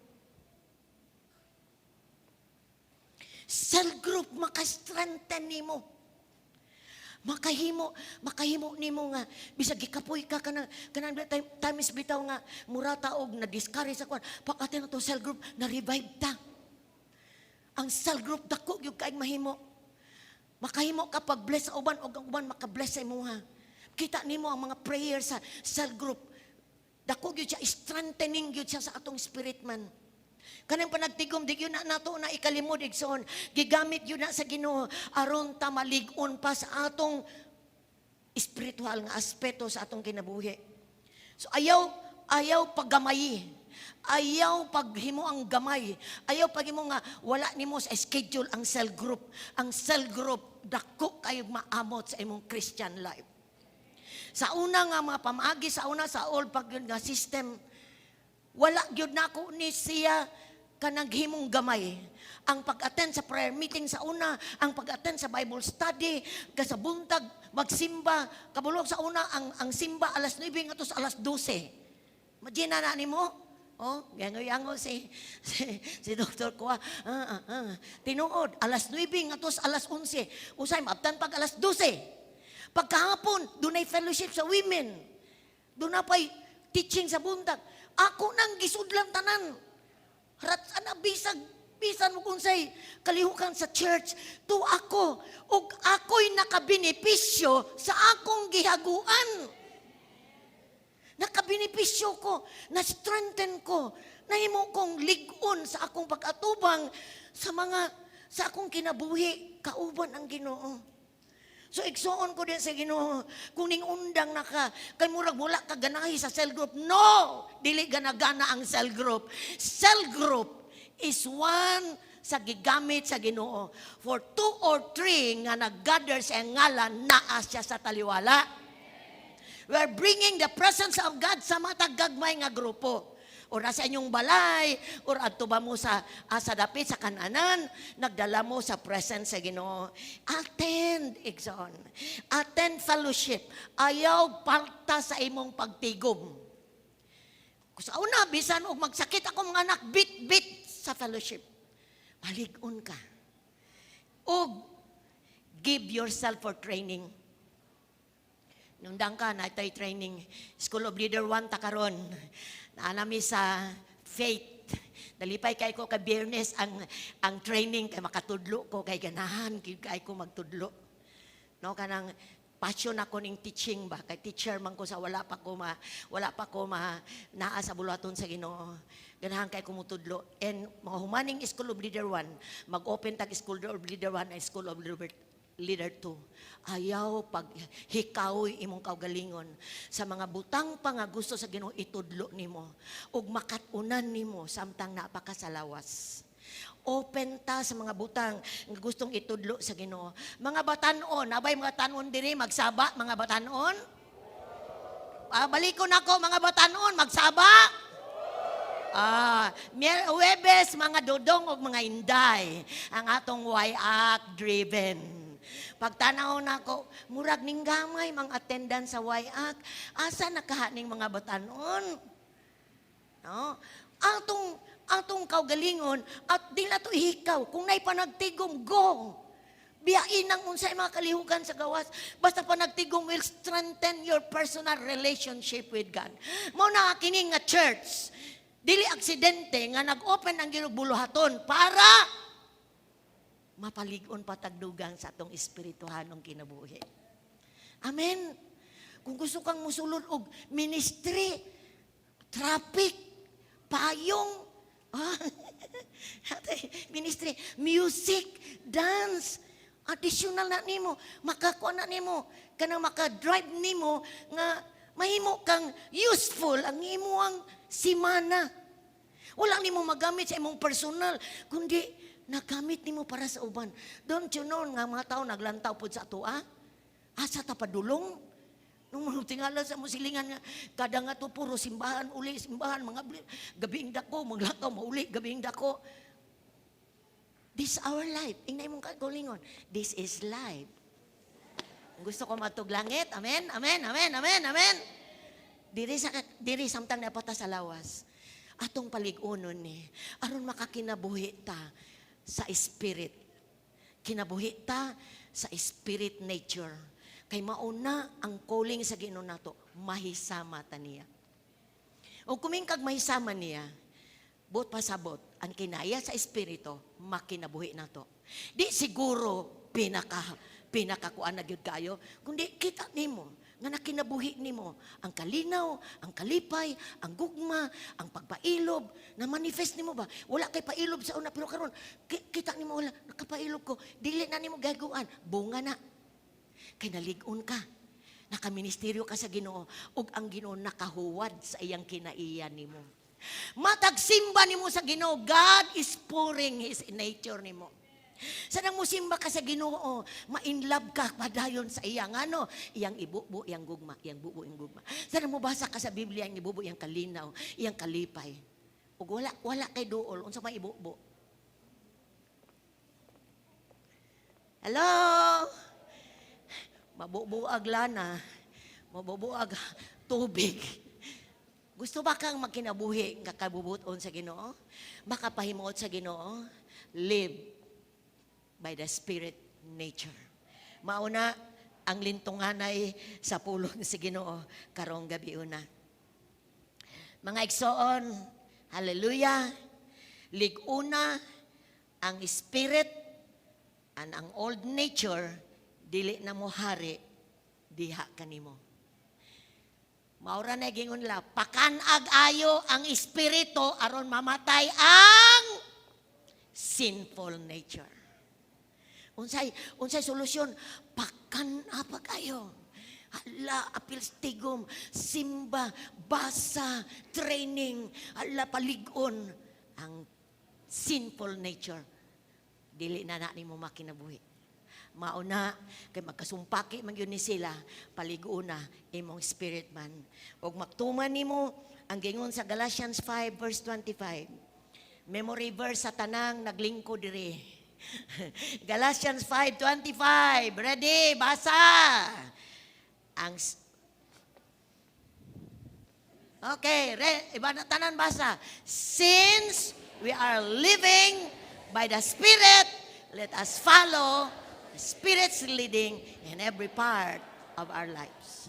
Cell group maka-strengthen nimo. Makahimo nimo nga bisag gikapoy ka kanang times bitaw nga murata og na discourage sa kwan. Pagka na to cell group na revive ta. Ang cell group dako gyud kay mahimo. Makahimo ka pag bless sa uban ug ang uban maka-bless sa imuha. Kita nimo ang mga prayer sa cell group. Dako gyud siya, strengthening gyud siya sa atong spirit man. Kanang panagtigom di gyud na nato na ikalimod igsoon. Gigamit gyud na sa Ginoo aron ta malig-on pa sa atong espiritual nga aspeto sa atong kinabuhi. So ayaw paggamay. Ayaw paghimo ang gamay. Ayaw paghimo nga wala nimo sa schedule ang cell group. Ang cell group dako kayo maamot sa imong Christian life. Sa una nga mga pamaagi, sa una sa all pag yun nga system, wala gyud nako ni siya kanaghimong gamay. Ang pag-attend sa prayer meeting sa una, ang pag-attend sa Bible study, kasabuntag, magsimba, kabulog sa una, ang simba alas 9 ngatos alas 12. Imagine na nimo? Oh, yango-yango si Dr. Kuha. Tinuod, alas 9 ngatos alas 11. Usay, maabtan pag alas 12. Pagkahapon, dunay fellowship sa women. Doon na pa'y teaching sa buntag. Ako nang gisudlan tanan. Ana bisan mo kung say kalihukan sa church. To ako. Ug ako'y nakabenepisyo sa akong gihaguan. Nakabenepisyo ko. Na-strengthen ko. Nahimo kong ligon sa akong pag-atubang sa akong kinabuhi. Kauban ang Ginoo. So igsoon ko din sa Ginoo, kung ning undang na ka, kay murag wala ka ganahi sa cell group. No! Dili gana-gana ang cell group. Cell group is one sa gigamit sa Ginoo. For 2 or 3 nga nag-gather sa ngalan, naa siya sa taliwala. We're bringing the presence of God sa matag gagmay nga grupo. O nasa inyong balay, or adto ba mo sa dapit, sa kananan, nagdala mo sa presence sa Ginoo. Attend, igsoon. Attend fellowship. Ayaw palta sa imong pagtigom. Kung sa una, bisan og magsakit ako mga anak, bit sa fellowship. Malig-on ka. O give yourself for training. Nundang ka, na ito'y training. School of Leader 1 takaron. Naanami sa faith. Dalipay kay ko kay Biyernes ang training kay makatudlo ko kay ganahan kay ko magtudlo. No kanang passion ako ning teaching ba kay teacher man ko sa wala pa ko naa sa bulaton sa Ginoo. Ganahan kay ko mutudlo. And mga humaning School of Leader 1, mag-open tag School of Leader 1 at School of Leader 2. Ayaw pag hikaw imong kaugalingon sa mga butang pa nga gusto sa Ginoo itudlo nimo ug makatunan nimo samtang napakasalawas. Open ta sa mga butang nga gustong itudlo sa Ginoo. Mga batan-on, nabay mga tanon diri magsaba mga batan-on? Balikon ako mga batan-on magsaba? Huwebes, mga dodong o mga inday, ang atong wayak driven. Pagtanaw na ko, murag ning gamay, mga attendance sa wayak, asa nakahaning mga batanon? No? Atong kaugalingon, at di na to ihikaw, kung na'y panagtigom, go! Biyain ang unsay mga kalihukan sa gawas. Basta panagtigom will strengthen your personal relationship with God. Mao na kining nga church, dili aksidente nga nag-open ang ginubuluhaton para mapalig-on patagdugang sa atong espirituhanong kinabuhi. Amen. Kung gusto kang musulod og ministry, traffic, payong, ministry, music, dance, additional na nimo, makakuha na nimo, kanang maka-drive nimo nga mahimo kang useful ang imuang simana. Wala nimo magamit sa imong personal, kundi nagamit nimo para sa uban. Don't you know nga mga tao naglantaw pod sa ato, asa ta padulong? Nung tingala sa musilingan nga, kada nga to puro simbahan, uli, simbahan, mga gabing dako, maglakaw, mauli, gabing dako. This is our life. Ingnay mong kagulingon. This is life. Gusto ko matug langit. Amen, amen, amen, amen, amen. Diri samtang napata sa lawas. Atong palig-unon ni. Aron makakinabuhi ta sa spirit. Kinabuhi ta sa spirit nature. Kay mauna ang calling sa Ginoo nato, mahisama ta niya. O kumingkag mahisama niya, Buot pasabot, ang kinaya sa espiritu, makinabuhi na to. Di siguro pinakakuan na gyud kayo, kundi kita nimo nga nakinabuhi nimo ang kalinaw, ang kalipay, ang gugma, ang pagpailob, na manifest nimo ba? Wala kay pailob sa una pero karon kita nimo wala nakapailob ko, dili na nimo gagawan, bunga na. Kay nalig-on ka. Nakaministeryo ka sa Ginoo ug ang Ginoo nakahuwad sa iyang kinaiya nimo. Matagsimba nimo sa Ginoo, God is pouring His nature nimo. Sanang mo simba ka sa Ginoo, ma-inlove ka padayon sa iyang ano, iyang ibubo, iyang gugma, iyang bubo, iyang gugma. Sanang mo basa ka sa Biblia, iyang ibubo, iyang kalinaw, iyang kalipay. Ug wala kay duol unsa may ibubo. Hello? Mabubuag lana, mabubuag tubig. Gusto ba kang magkinabuhi nga kabubuton sa Ginoo? Makapahimuot sa Ginoo? Live by the Spirit nature. Mauna ang lintunganay sa pulong sa Ginoo karong gabi una. Mga igsoon, hallelujah, liguna ang Spirit and ang old nature dili na mo hari diha kanimo. Maura na gingon la, pakanag ayo ang espiritu aron mamatay ang sinful nature. Unsay solusyon? Apa kayo. Hala, apilstigom, simba, basa, training, hala, paligon ang sinful nature. Dili na mo makinabuhi. Mauna, kay magkasumpaki man yun ni sila, paliguna, imong spirit man. Huwag magtuman nimo ang gingon sa Galatians 5 verse 25. Memory verse sa tanang naglingko diri. Galatians 5:25. Ready? Basa! Okay, iba na tanan basa. Since we are living by the Spirit, let us follow the Spirit's leading in every part of our lives.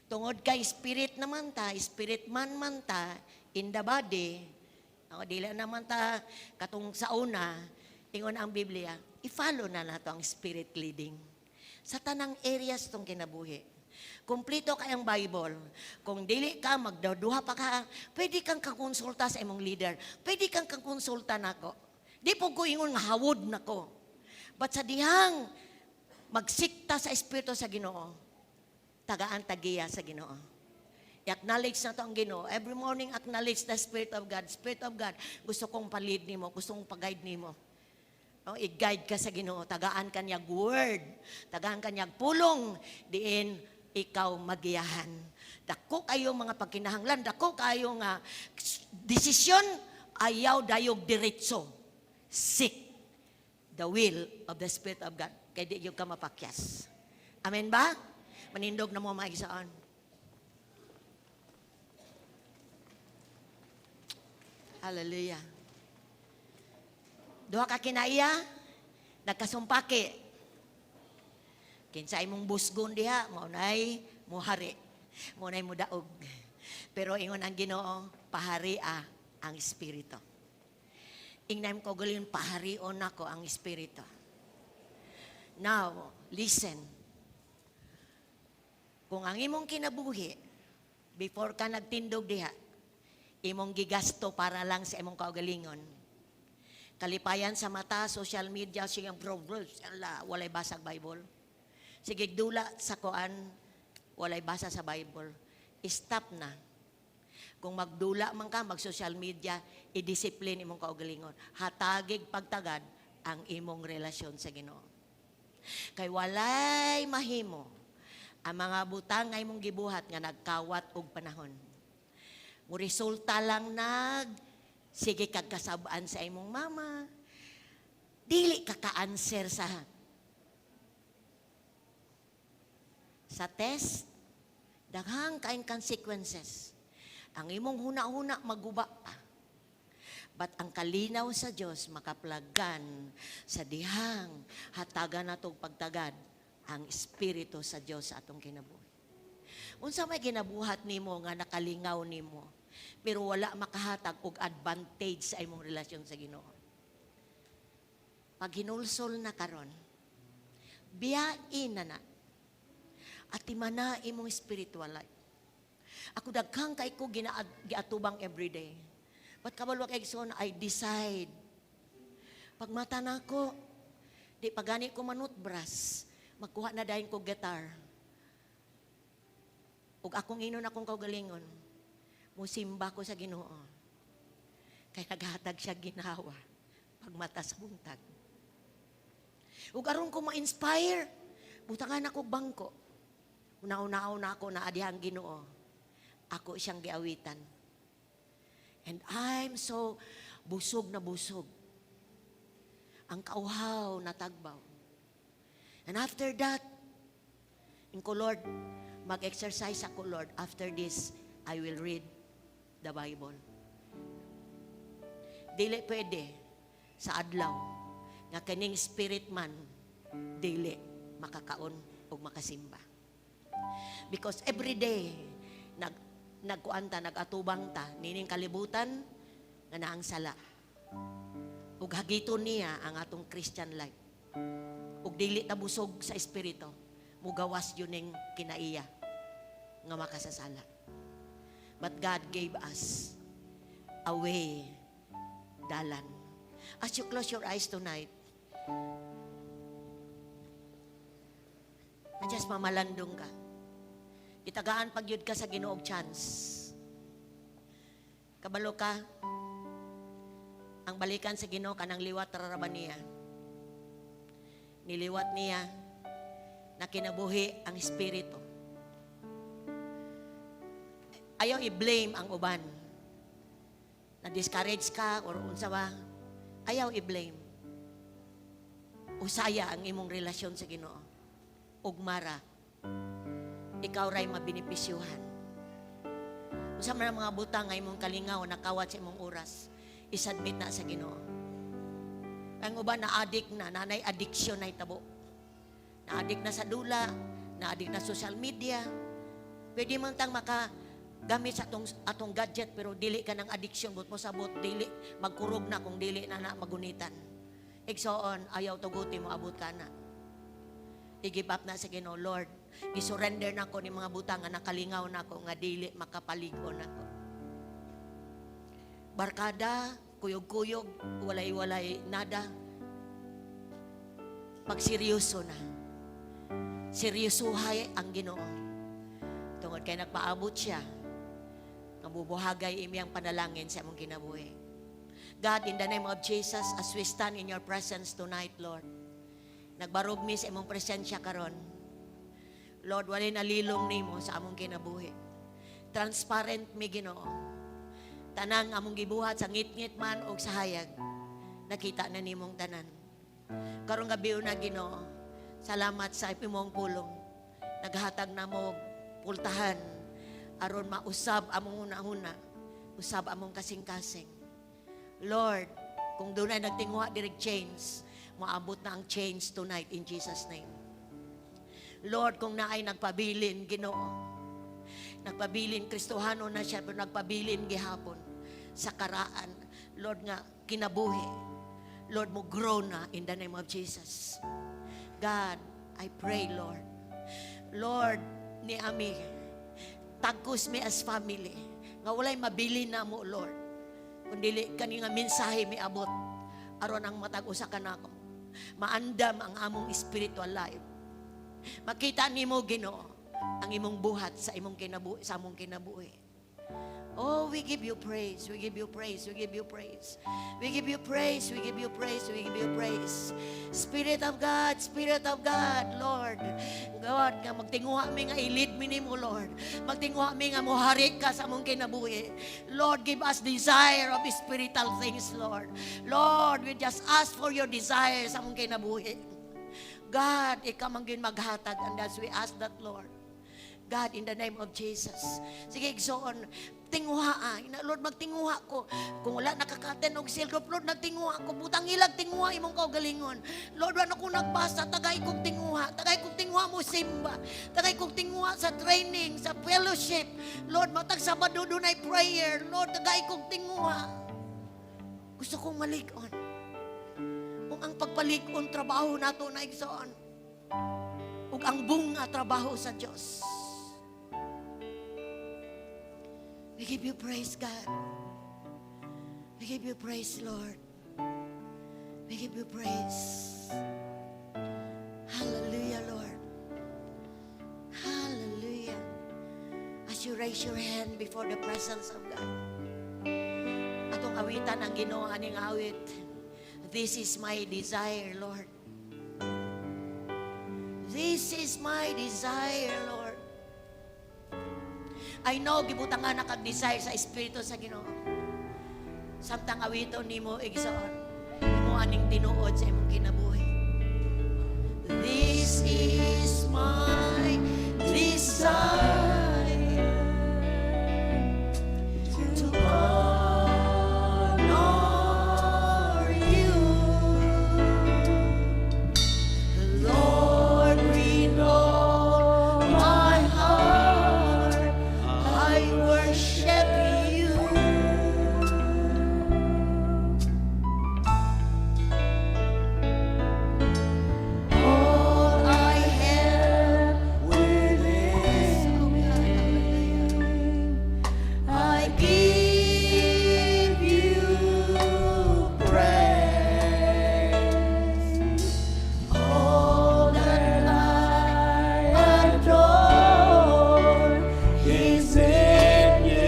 Tungod kay Spirit naman ta, Spirit man ta, in the body, dili naman ta katong sa una, ingon ang Biblia, i-follow na nato ang Spirit leading. Sa tanang areas tong kinabuhi. Kumplito kay ang Bible. Kung dili ka, magdaduha pa ka, pwede kang kakonsulta sa imong leader. Pwede kang kakonsulta nako. Di po ko ingon nga hawod nako. But sa dihang magsikta sa Espiritu sa Ginoo, tagaan tagiya sa Ginoo. I-acknowledge na to ang Ginoo. Every morning, acknowledge the Spirit of God. Spirit of God, gusto kong palid nimo, gusto kong pag-guide nimo. I-guide ka sa Ginoo, tagaan kanyang word, tagaan kanyang pulong, diin ikaw magiyahan. Dako kayo mga pagkinahanglan, dako kayo nga desisyon, ayaw dayog diretso. Seek the will of the Spirit of God. Kaya di yung ka mapakyas. Amen ba? Manindog na mo maigisaan. Hallelujah. Duha ka kinaiya, nagkasumpaki. Kinsa imong busgon diha, maunay muhari, maunay mudaog. Pero ingon ang Ginoo, paharia ang Espiritu. Ingnan ko galin paharion nako ang Espiritu. Now, listen. Kung ang imong kinabuhi, before ka nagtindog diha, imong gigasto para lang sa imong kaugalingon, kalipayan sa mata, social media, siyang proverbs, walay basag Bible. Sige, dula sa kuan, walay basa sa Bible. Stop na. Kung magdula man ka, mag-social media, i-discipline imong kaugalingon. Hatagig pagtagad ang imong relasyon sa Ginoo. Kay walay mahimo ang mga butang nga imong gibuhat nga nagkawat og panahon. Mo resulta lang sige kag kasabaan sa imong mama. Dili ka ka-answer sa test. Daghang kaing consequences. Ang imong huna-huna maguba pa. But ang kalinaw sa Dios makaplagan sa dihang hatagan natong pagtagad ang Espiritu sa Dios sa atong kinabuhi. Unsa may ginabuhat nimo nga nakalingaw nimo? pero wala makahatag og advantage sa imong relasyon sa Ginoo. Pag hinulsol na karon, biyain na at timana imong spiritual life. Ako daghang kay ko giatubang everyday. But kabalo kay igsoon, I decide. Pag mata na ko, di pagani ko manutbras, magkuha na dahin ko guitar. Ug akong inon akong kaugalingon, musimba ko sa Ginoo. Kay naghatag siya ginawa pag mata sa buntag. Ug aron ko ma-inspire, butangan ako bangko. Una-unaw na ako na adihang Ginoo. Ako siyang giawitan. And I'm so busog na busog. Ang kauhaw na tagbaw. And after that, ko Lord, mag-exercise ako, Lord. After this, I will read the Bible. Dili pwede sa adlaw nga kaning spirit man dili makakaon o makasimba. Because every day, nagkuanta, nagatubang ta, nining kalibutan, nga naang sala. Ug hagiton niya ang atong Christian life. Ug dili ta busog sa espiritu, mugawas yun ning kinaiya nga makasasala. But God gave us a way, dalan. As you close your eyes tonight, na just mamalandong ka. Itagaan pagyud ka sa Ginoo og chance. Kabalo ka, ang balikan sa Ginoo kanang liwat raraban niya. Niliwat niya na kinabuhi ang espiritu. Ayaw i-blame ang uban. Na-discourage ka or unsa ba? Ayaw i-blame. Usaya ang imong relasyon sa Ginoo. Ugmara. Ikaw ray mabinipisyuhan. Usa man ang mga butang nga imong kalingaw nakawat sa imong oras, isubmit na sa Ginoo. Ang uban na-addict na, nanay addiction na itabo. Na-addict na sa dula, na-addict na social media. Pwede man tang makagamit sa atong gadget pero dili ka ng addiction, but mo sabot dili magkurog na kung dili na magunitan. Igsoon, ayaw tuguti mo abot ka na. I-give up na sa Ginoo, Lord. I-surrender na ko ni mga butang nga nakalingaw na ko nga dili makapaligo na ko. Barkada, kuyog-kuyog, walay-walay, nada. Pag seryoso na. Seryosuhay ang Ginoo. Tungod kay nagpaabot siya, nabubuhagay imiyang panalangin sa among kinabuhi. God, in the name of Jesus, as we stand in your presence tonight, Lord, nagbarog mi sa imong presensya karon. Lord, walay nalilong nimo sa among kinabuhi. Transparent mi Ginoo. Tanang among gibuhat sa ngit-ngit man o sa hayag, nakita na nimong tanan. Karong gabi na Ginoo, salamat sa imong pulong. Naghatag na mo pultahan aron mausab among una-una, usab among kasing-kasing. Lord, kung doon ay nagtingwa direct change, maabot na ang change tonight in Jesus' name. Lord, kung naay nagpabilin, Ginoo, nagpabilin, Kristohano na siya, pero nagpabilin gihapon sa karaan. Lord nga, kinabuhi. Lord, mo grow na in the name of Jesus. God, I pray, Lord. Lord, ni ami, tagkos mi as family, nga walay mabili na mo, Lord. Kundi kani nga mensahe mi abot, aron ang matag-usa ka nako. Maandam ang among spiritual life. Makita nimo Ginoo ang imong buhat sa imong kinabuhi, sa among kinabuhi. Oh, we give you praise, we give you praise, we give you praise. We give you praise, we give you praise, we give you praise. Spirit of God, Lord. God, nga magtinguha mi nga i-lead mi nimo, Lord. Magtinguha mi nga mohari ka sa among kinabuhi. Lord, give us desire of spiritual things, Lord. Lord, we just ask for your desire sa among kinabuhi. God, ikaw man gyud maghatag, and as we ask that, Lord, God, in the name of Jesus. Sige, igsoon. Tinguha. Lord, magtinguha ko. Kung wala nakaka-attend og cell group, Lord, nagtinguha ko. Butang ilag tinguha imong kaugalingon. Lord, wala ko nagbasa, tagay kong tinguha. Tagay kong tinguha mo simba. Tagay kong tinguha sa training, sa fellowship. Lord, matag Sabado dunay prayer. Lord, tagay kong tinguha. Gusto kong malig-on. Kung ang pagpalig-on, trabaho nato na igsoon. Ug ang bunga trabaho sa Diyos. We give you praise, God. We give you praise, Lord. We give you praise. Hallelujah, Lord. Hallelujah. As you raise your hand before the presence of God. Atong awitan ang Ginoo aning awit. This is my desire, Lord. This is my desire, Lord. I know, gibutangan na kag-desire sa Espiritu sa Ginoo. Samtang awiton nimo igsoon, imo aning tinuod sa imong kinabuhi. This is my desire to honor you, Lord. With all my heart, I worship you. All I have within I give you praise. All that I adore is in you.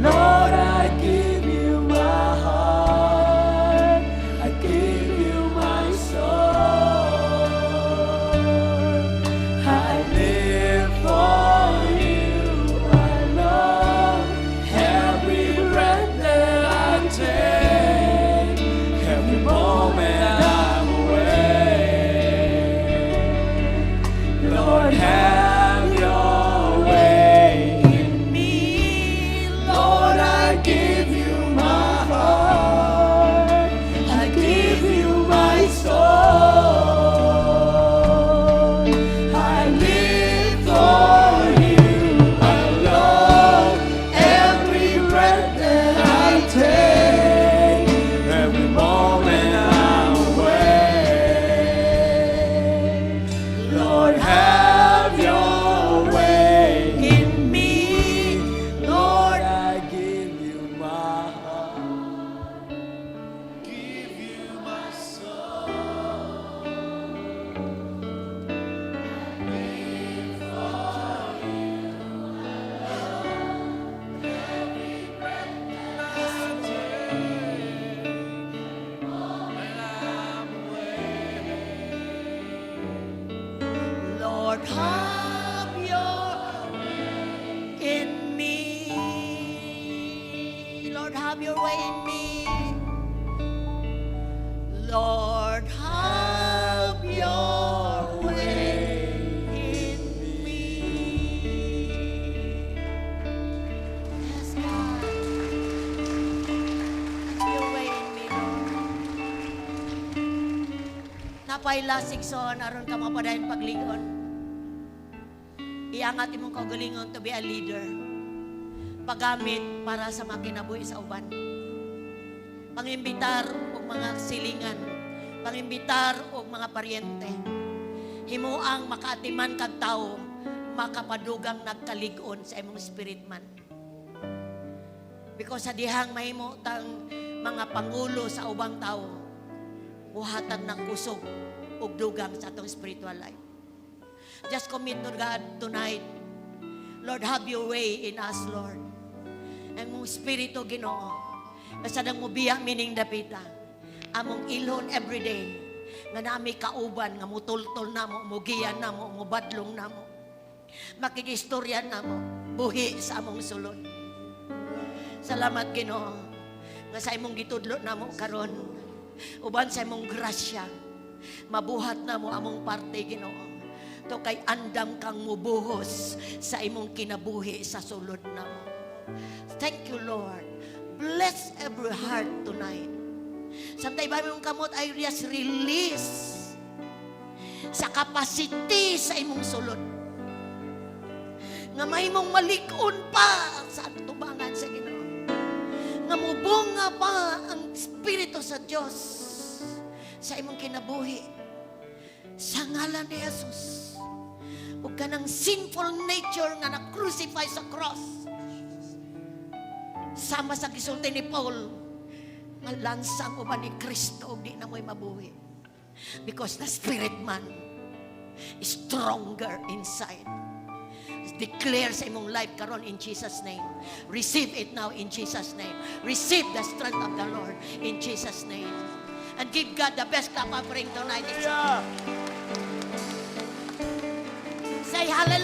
Lord, I give you my heart, I give you my soul. I live for you, I love every breath that I take, every moment I'm awake. Lord, have your way in me. Lord, I give you my heart, I give you my soul. I live for you, I love every breath that I take, every moment I'm awake. Lord, have your way in me. Lord, I give you my heart, give you my soul. Lord, have your way in me. Lord, have your way in me. Lord, have your way in me. Yes, God. Have your way in me, Lord. Napay lasig son, aron ka mapadayon pagligon. Iangat imong kaugalingon to be a leader. Paggamit para sa mga kinabuhi sa uban. Pangimbitar og mga silingan. Pangimbitar og mga paryente. Himuang makaatiman kag tao, makapadugang nagkalig-on sa imong spirit man. Because sa dihang mahimo tang mga pangulo sa ubang tao, buhatag ng kusog ug dugang sa atong spiritual life. Just commit to God tonight. Lord, have your way in us, Lord. Ang mong spirito, Ginoo, kasadang mo biya mining dapita. Among ilhon everyday. Nga nami kauban, nga mutultol na mo, mugiyan na mo, mubadlong na mo. Makikistorya na mo, buhi sa among sulod. Salamat, Ginoo, nga sa imong gitudlo na mo karon. uban sa imong grasya, mabuhat na mo among parte, Ginoo. To kay andam kang mubuhos sa imong kinabuhi sa sulod na mo. Thank you, Lord. Bless every heart tonight. Samtay ba mong kamot ay release sa capacity sa imong sulod. Nga may mong malikon pa sa tubangan sa Ginoo. Nga mubunga pa ang Espiritu sa Diyos sa imong kinabuhi. Sa ngalan ni Jesus. Huwag ka ng sinful nature nga na-crucify sa cross. Sama sa gisulti ni Paul, nga lansang o ba ni Kristo, di na mo'y mabuhi. Because the spirit man is stronger inside. Declare sa imong life karon in Jesus' name. Receive it now in Jesus' name. Receive the strength of the Lord in Jesus' name. And give God the best clap offering tonight. Say hallelujah.